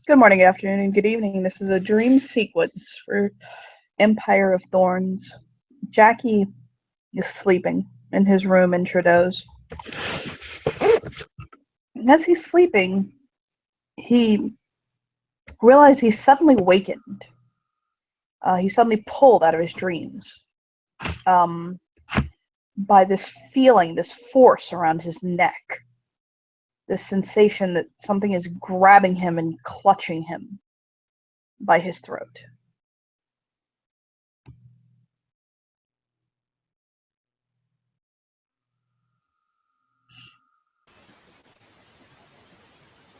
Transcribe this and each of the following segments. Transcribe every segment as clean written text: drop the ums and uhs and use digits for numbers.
Good morning, afternoon, and good evening. This is a dream sequence for Empire of Thorns. Jackie is sleeping in his room in Trudeau's. And as he's sleeping, he realizes he's suddenly wakened. He's suddenly pulled out of his dreams um, by this feeling, this force around his neck, this sensation that something is grabbing him and clutching him by his throat.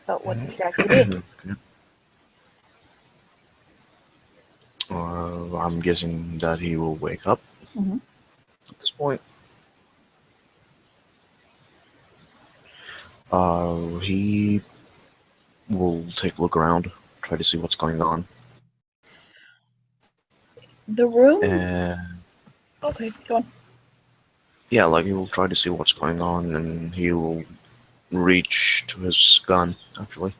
So what does Jackie do? Okay. I'm guessing that he will wake up Mhm. at this point. He will take a look around, try to see what's going on, The room? and Okay, go on. yeah, like he will try to see what's going on, and he will reach to his gun. Actually,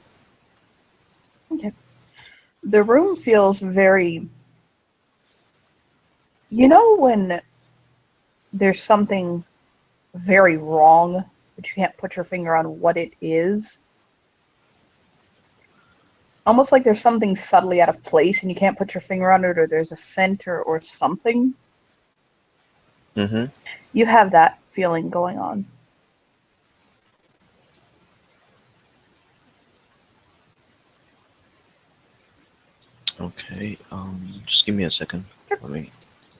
Okay. The room feels very. You know when there's something very wrong, but you can't put your finger on what it is? Almost like there's something subtly out of place and you can't put your finger on it, or there's a scent or something. mm-hmm. You have that feeling going on. Okay. Just give me a second. Let me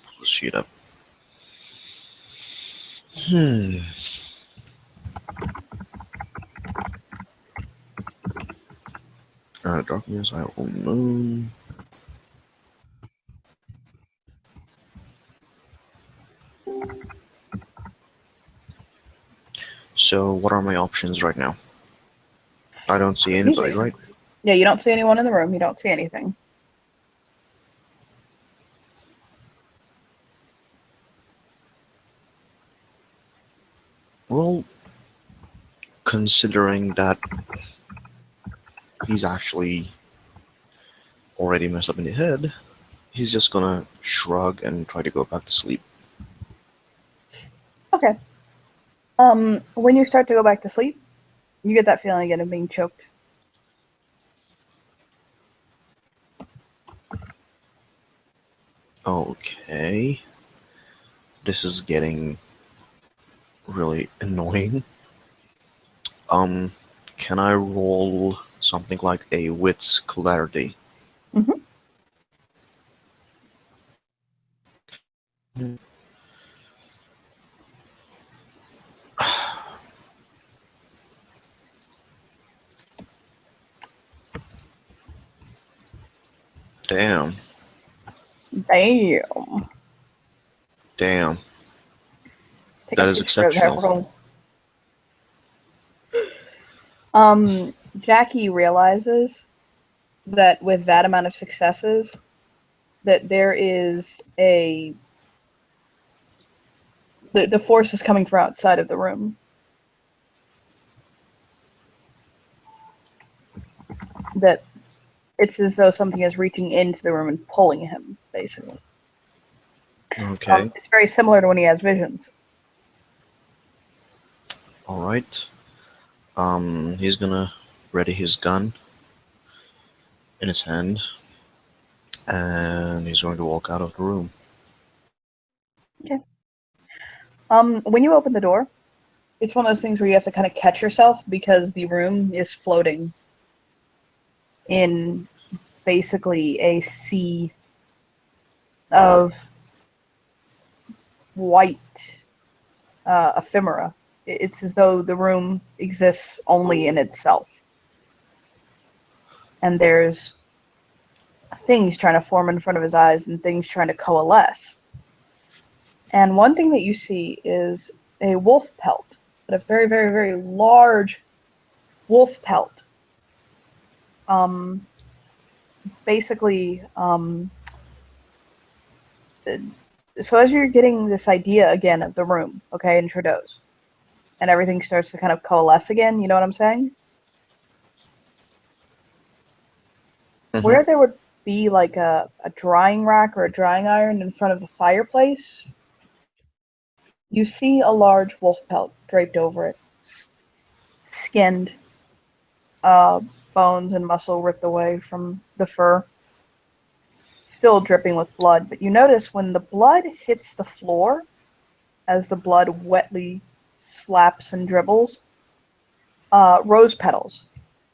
pull the sheet up. Hmm. Darkness, I will moon. So, what are my options right now? I don't see anybody, Crazy. right? Yeah, you don't see anyone in the room. You don't see anything. Well, considering that he's actually already messed up in the head, he's just gonna shrug and try to go back to sleep. Okay. When you start to go back to sleep, you get that feeling again of being choked. Okay. This is getting really annoying. Um, can I roll something like a wits clarity? Mm-hmm. Damn. Damn. Damn. Take a That is picture of that exceptional. roll. Jackie realizes that with that amount of successes, that there is the force is coming from outside of the room. That it's as though something is reaching into the room and pulling him, basically. Okay. It's very similar to when he has visions. Alright. He's gonna ready his gun in his hand, and he's going to walk out of the room. Okay. When you open the door, it's one of those things where you have to kind of catch yourself because the room is floating in basically a sea of white ephemera. It's as though the room exists only in itself. And there's things trying to form in front of his eyes and things trying to coalesce. And one thing that you see is a wolf pelt, but a very, very, very large wolf pelt. Basically, so as you're getting this idea again of the room, okay, in Trudeau's, and everything starts to kind of coalesce again, you know what I'm saying? Mhm. Where there would be like a drying rack or a drying iron in front of the fireplace, you see a large wolf pelt draped over it, skinned, uh, bones and muscle ripped away from the fur, still dripping with blood. But you notice when the blood hits the floor, as the blood wetly slaps and dribbles, rose petals,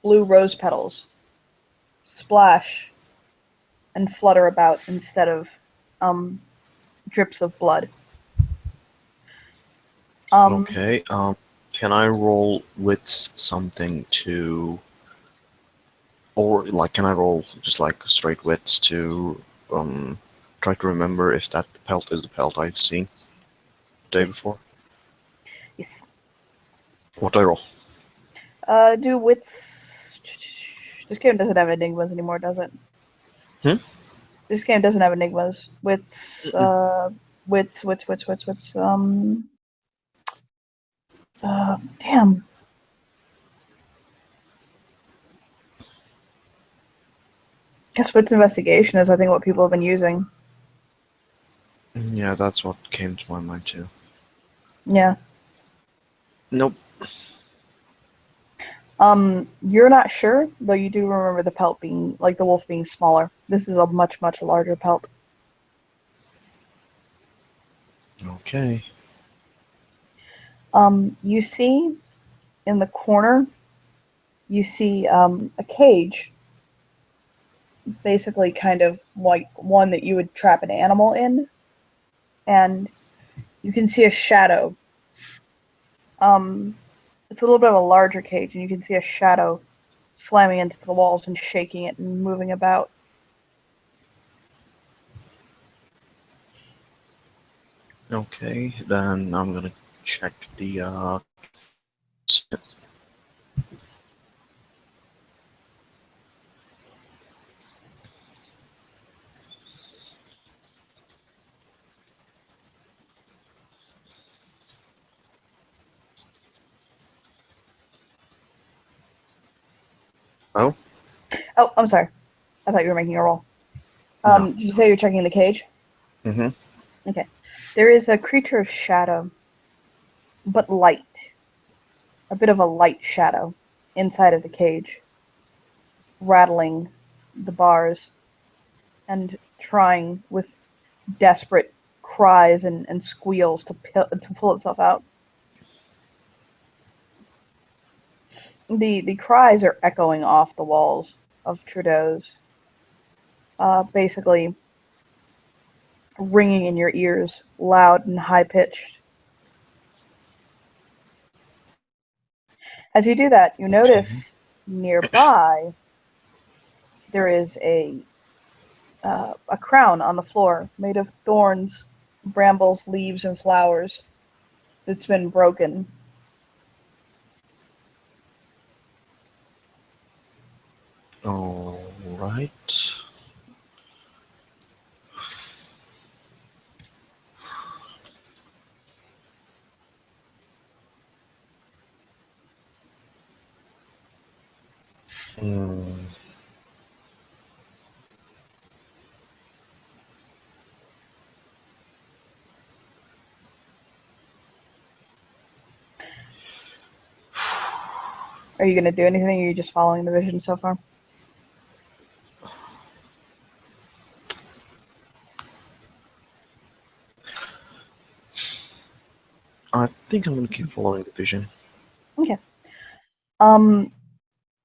blue rose petals, splash and flutter about instead of um, drips of blood. Um, Okay. Can I roll with something to, or like, can I roll just like straight wits to um try to remember if that pelt is the pelt I've seen the day yes, before? yes. What do I roll? Do wits. This game doesn't have enigmas anymore, does it? Hmm? This game doesn't have enigmas. Wits, Mm-mm. wits. Damn. Guess wits investigation is, I think, what people have been using. Yeah, that's what came to my mind too. Yeah. Nope. You're not sure, though you do remember the pelt being, like the wolf being smaller. This is a much, much larger pelt. Okay. You see in the corner, you see a cage, basically kind of like one that you would trap an animal in, and you can see a shadow. Um, it's a little bit of a larger cage, and you can see a shadow slamming into the walls and shaking it and moving about. Okay, then I'm gonna check the oh, Oh, I'm sorry. I thought you were making a roll. no. Did you say you're checking the cage? Mm-hmm. Okay. There is a creature of shadow, but light. A bit of a light shadow inside of the cage, rattling the bars and trying with desperate cries and squeals to pull itself out. The cries are echoing off the walls of Trudeau's, basically ringing in your ears, loud and high pitched. As you do that, you Okay. notice nearby there is a crown on the floor made of thorns, brambles, leaves, and flowers that's been broken. All right. Hmm. Are you going to do anything, or are you just following the vision so far? I think I'm gonna keep following the vision. Okay. Um,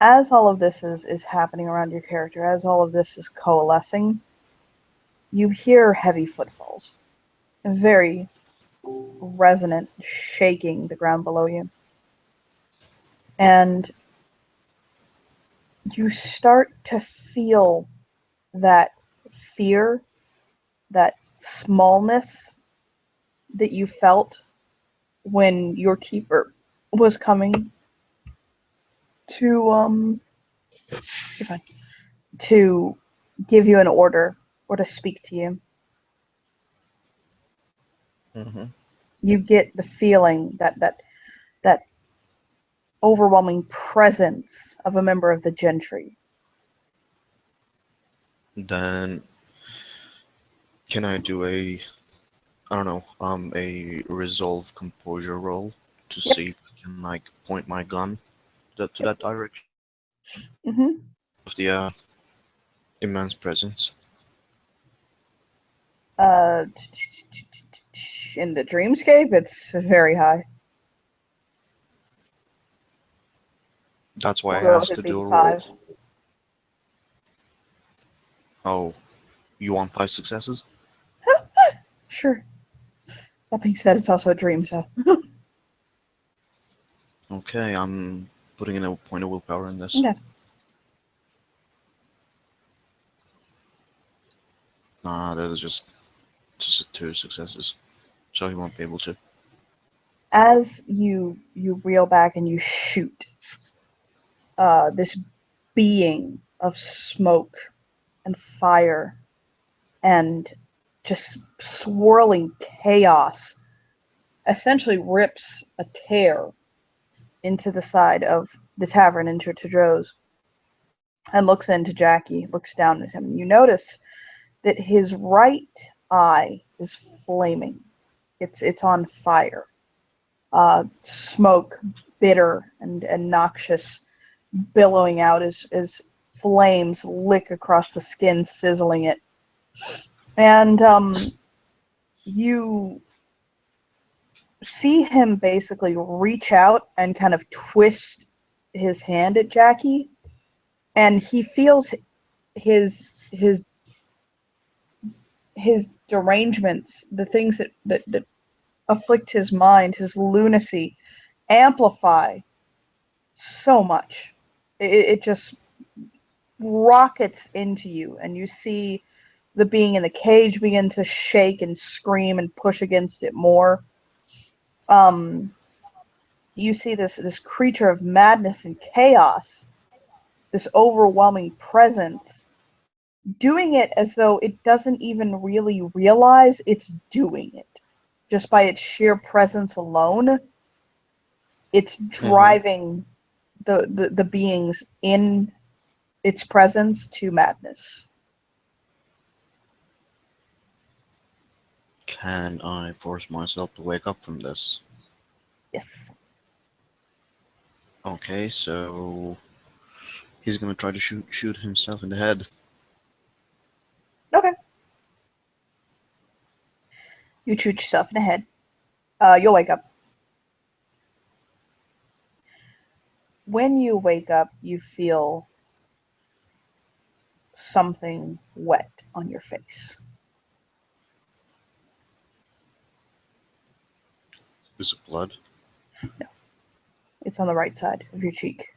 as all of this is happening around your character, as all of this is coalescing, you hear heavy footfalls, very resonant, shaking the ground below you. And you start to feel that fear, that smallness that you felt when your keeper was coming to to give you an order or to speak to you. Mm-hmm. You get the feeling that overwhelming presence of a member of the gentry. Then can I do I don't know, a resolve composure roll to Yep. see if I can like point my gun to that direction Mm-hmm. of the immense presence? Uh, in the dreamscape, it's very high. That's why We'll I go with asked it to do being a roll. 5. Oh, you want 5 successes? Sure. That being said, it's also a dream, so. Okay, I'm putting in a point of willpower in this. Okay. Nah, that is just 2 successes, so he won't be able to. As you reel back and you shoot, this being of smoke and fire and just swirling chaos essentially rips a tear into the side of the tavern, into Tadros, and looks into Jackie, looks down at him. You notice that his right eye is flaming. It's on fire. Smoke, bitter and noxious, billowing out as flames lick across the skin, sizzling it. And you see him basically reach out and kind of twist his hand at Jackie, and he feels his his derangements, the things that afflict his mind, his lunacy, amplify so much. It just rockets into you, and you see the being in the cage begin to shake and scream and push against it more. Um, you see this creature of madness and chaos, this overwhelming presence, doing it as though it doesn't even really realize it's doing it. Just by its sheer presence alone, it's driving the beings in its presence to madness. Can I force myself to wake up from this? Yes. Okay, so he's gonna try to shoot himself in the head. Okay. You shoot yourself in the head. You'll wake up. When you wake up, you feel something wet on your face. Is it blood? No, it's on the right side of your cheek.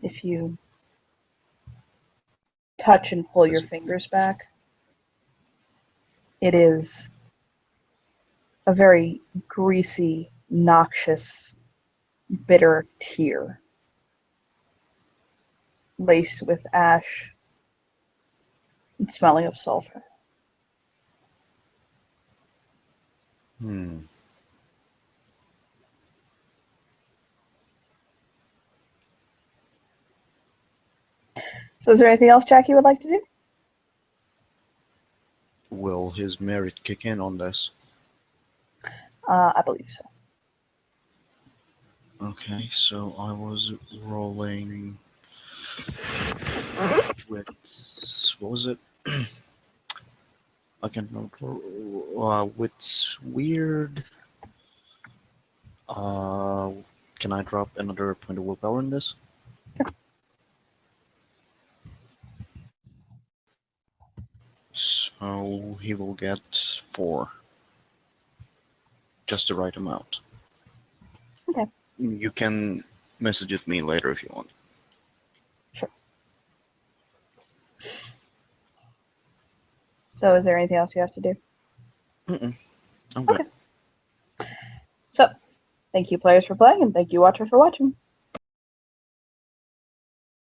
If you touch and pull your fingers back, it is a very greasy, noxious, bitter tear laced with ash and smelling of sulfur. Hmm. So is there anything else Jackie would like to do? Will his merit kick in on this? I believe so. Okay, so I was rolling with what was it? I can't remember. With weird. Uh, can I drop another point of willpower in this? So he will get 4. Just the right amount. Okay. You can message it me later if you want. Sure. So is there anything else you have to do? I'm good. Okay. So, thank you players for playing, and thank you watchers for watching.